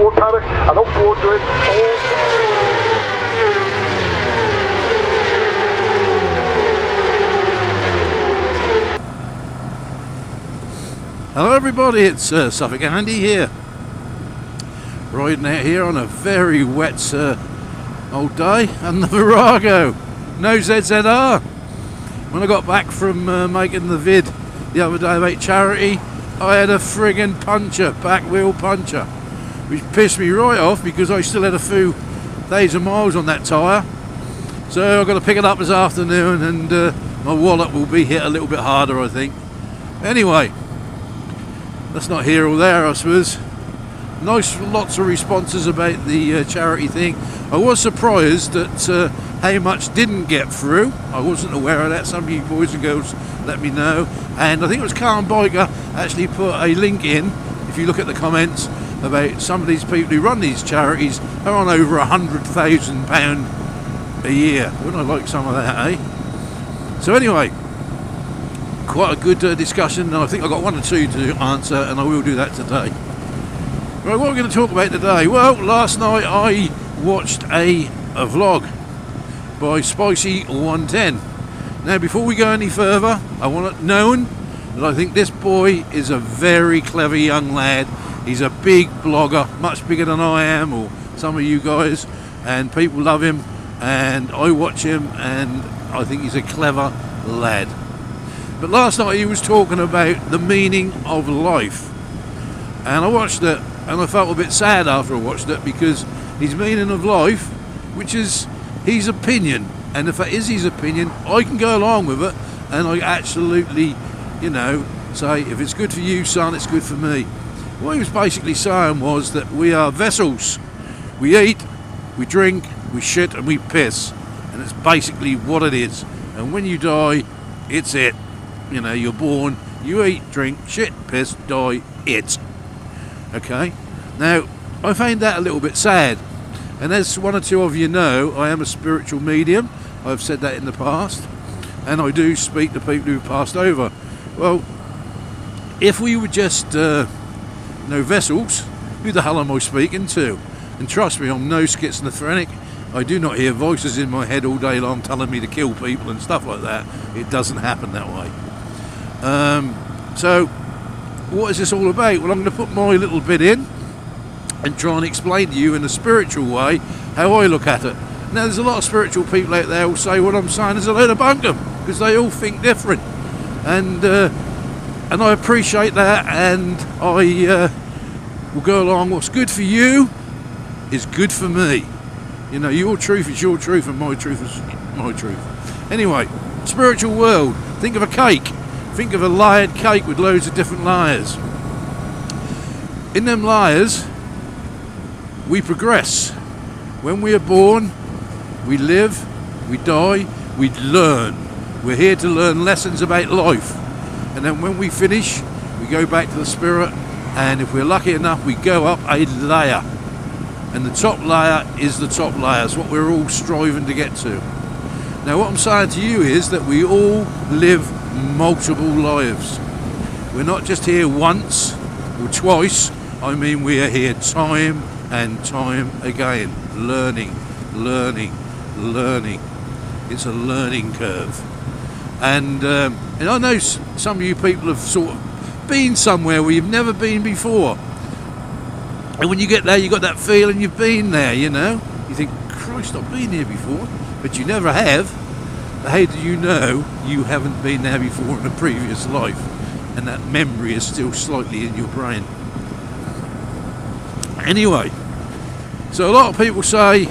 forward paddock and up towards it. Hello everybody, it's Suffolk Andy here, riding out here on a very wet old day, and the Virago, no ZZR. When I got back from making the vid the other day about charity, I had a friggin' puncher, back wheel puncher, which pissed me right off because I still had a few thousand miles on that tyre. So I've got to pick it up this afternoon, and my wallet will be hit a little bit harder, I think. Anyway, that's not here or there, I suppose. Lots of responses about the charity thing. I was surprised at how much didn't get through. I wasn't aware of that. Some of you boys and girls let me know. And I think it was Calm Biker actually put a link in, if you look at the comments, about some of these people who run these charities are on over £100,000 a year. Wouldn't I like some of that, eh? So anyway, quite a good discussion, and I think I've got one or two to answer, and I will do that today. Right, what are we going to talk about today? Well, last night I watched a vlog by Spicy110. Now, before we go any further, I want it known that I think this boy is a very clever young lad. He's a big blogger, much bigger than I am, or some of you guys, and people love him, and I watch him, and I think he's a clever lad. But last night he was talking about the meaning of life, and I watched it and I felt a bit sad after I watched it, because his meaning of life, which is his opinion, and if that is his opinion, I can go along with it, and I absolutely, say, if it's good for you, son, it's good for me. What he was basically saying was that we are vessels. We eat, we drink, we shit, and we piss, and it's basically what it is. And when you die, it's it. You're born, you eat, drink, shit, piss, die, it. Okay? Now, I find that a little bit sad. And as one or two of you know, I am a spiritual medium. I've said that in the past. And I do speak to people who've passed over. Well, if we were just, vessels, who the hell am I speaking to? And trust me, I'm no schizophrenic. I do not hear voices in my head all day long telling me to kill people and stuff like that. It doesn't happen that way. So what is this all about? Well, I'm going to put my little bit in and try and explain to you in a spiritual way how I look at it. Now, there's a lot of spiritual people out there who say what I'm saying is a load of bunkum, because they all think different, and I appreciate that, and I will go along. What's good for you is good for me. Your truth is your truth, and my truth is my truth. Anyway, spiritual world. Think of a cake. Think of a layered cake with loads of different layers. In them layers, we progress. When we are born, we live, we die, we learn. We're here to learn lessons about life. And then when we finish, we go back to the spirit, and if we're lucky enough, we go up a layer. And the top layer is the top layer. It's what we're all striving to get to. Now, what I'm saying to you is that we all live multiple lives. We're not just here once or twice. I mean, we are here time and time again, learning. It's a learning curve. And I know some of you people have sort of been somewhere where you've never been before. And when you get there, you got that feeling you've been there, You think, Christ, I've been here before. But you never have. How do you know you haven't been there before in a previous life? And that memory is still slightly in your brain. Anyway, so a lot of people say,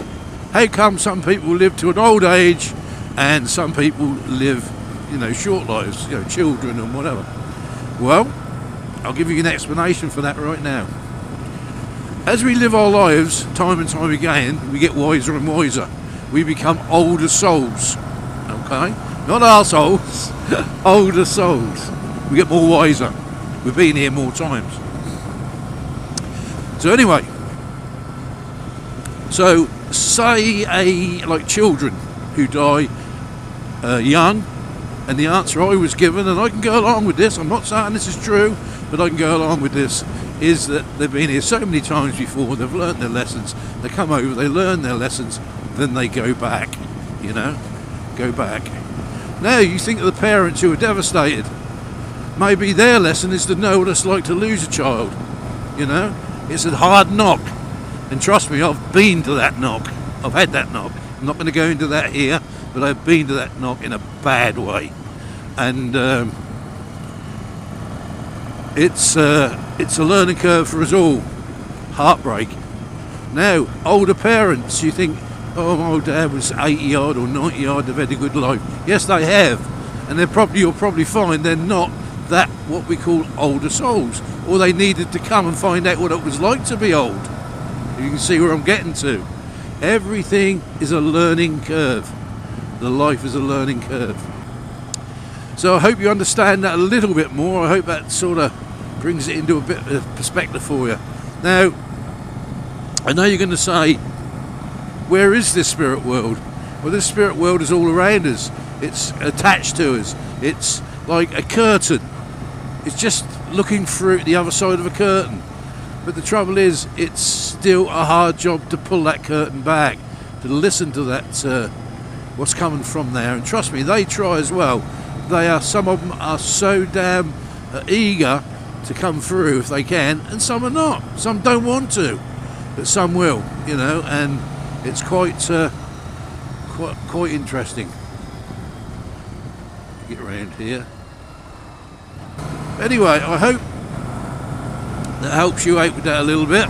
how come some people live to an old age and some people live, short lives, children and whatever? Well, I'll give you an explanation for that right now. As we live our lives, time and time again, we get wiser and wiser. We become older souls, okay? Not our souls, older souls. We get more wiser. We've been here more times. So anyway, say like children who die young, and the answer I was given, and I can go along with this, I'm not saying this is true, but I can go along with this, is that they've been here so many times before, they've learnt their lessons, they come over, they learn their lessons, then they go back, you know, go back. Now you think of the parents who are devastated. Maybe their lesson is to know what it's like to lose a child, you know. It's a hard knock, and trust me, I've been to that knock. I've had that knock. I'm not going to go into that here, but I've been to that knock in a bad way, and it's a learning curve for us all. Heartbreak. Now, older parents, you think, oh, my old dad was 80 odd or 90 odd, they've had a good life. Yes, they have, and you'll probably find they're not that what we call older souls, or they needed to come and find out what it was like to be old. You can see where I'm getting to. Everything is a learning curve. The life is a learning curve. So I hope you understand that a little bit more. I hope that sort of brings it into a bit of perspective for you. Now, I know you're going to say, where is this spirit world? Well, this spirit world is all around us. It's attached to us. It's like a curtain. It's just looking through the other side of a curtain. But the trouble is, it's still a hard job to pull that curtain back, to listen to that, what's coming from there. And trust me, they try as well. Some of them are so damn eager to come through if they can, and some are not. Some don't want to, but some will, you know. And it's quite interesting. Get around here. Anyway, I hope that helps you out with that a little bit.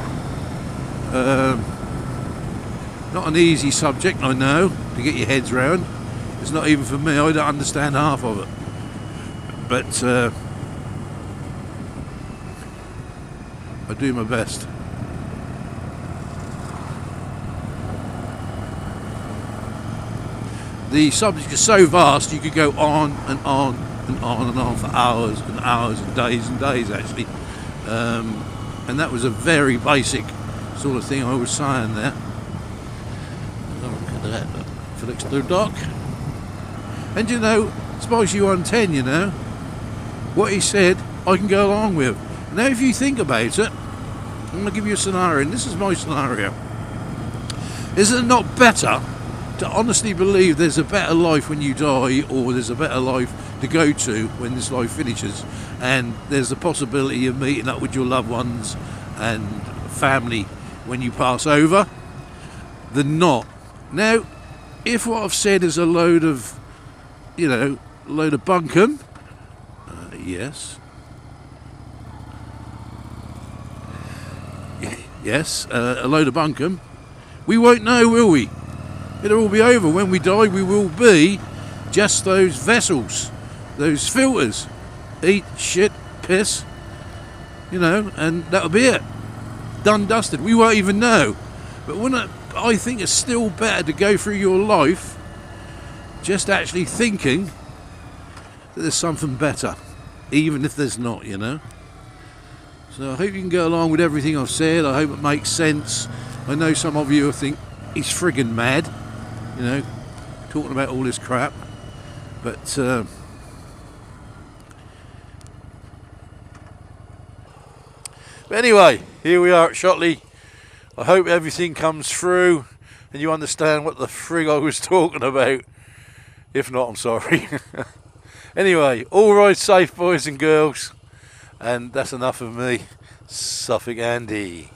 Not an easy subject, I know, to get your heads round. It's not even for me. I don't understand half of it. But I do my best. The subject is so vast, you could go on and on and on and on for hours and hours and days actually. And that was a very basic sort of thing I was saying there. Look at that, Felix Blue Dock. And you know, Spicy 110, you know, what he said I can go along with. Now if you think about it, I'm going to give you a scenario, and this is my scenario. Is it not better to honestly believe there's a better life when you die, or there's a better life to go to when this life finishes, and there's the possibility of meeting up with your loved ones and family when you pass over, than not? Now, if what I've said is a load of, you know, bunkum, yes, a load of bunkum, we won't know, will we? It'll all be over. When we die, we will be just those vessels, those filters. Eat, shit, piss, you know, and that'll be it. Done, dusted. We won't even know. But I think it's still better to go through your life just actually thinking that there's something better, even if there's not, you know. So I hope you can go along with everything I've said. I hope it makes sense. I know some of you think he's friggin' mad, you know, talking about all this crap. But anyway, here we are at Shotley. I hope everything comes through and you understand what the frig I was talking about. If not, I'm sorry. Anyway, all ride safe, boys and girls. And that's enough of me. Suffolk Andy.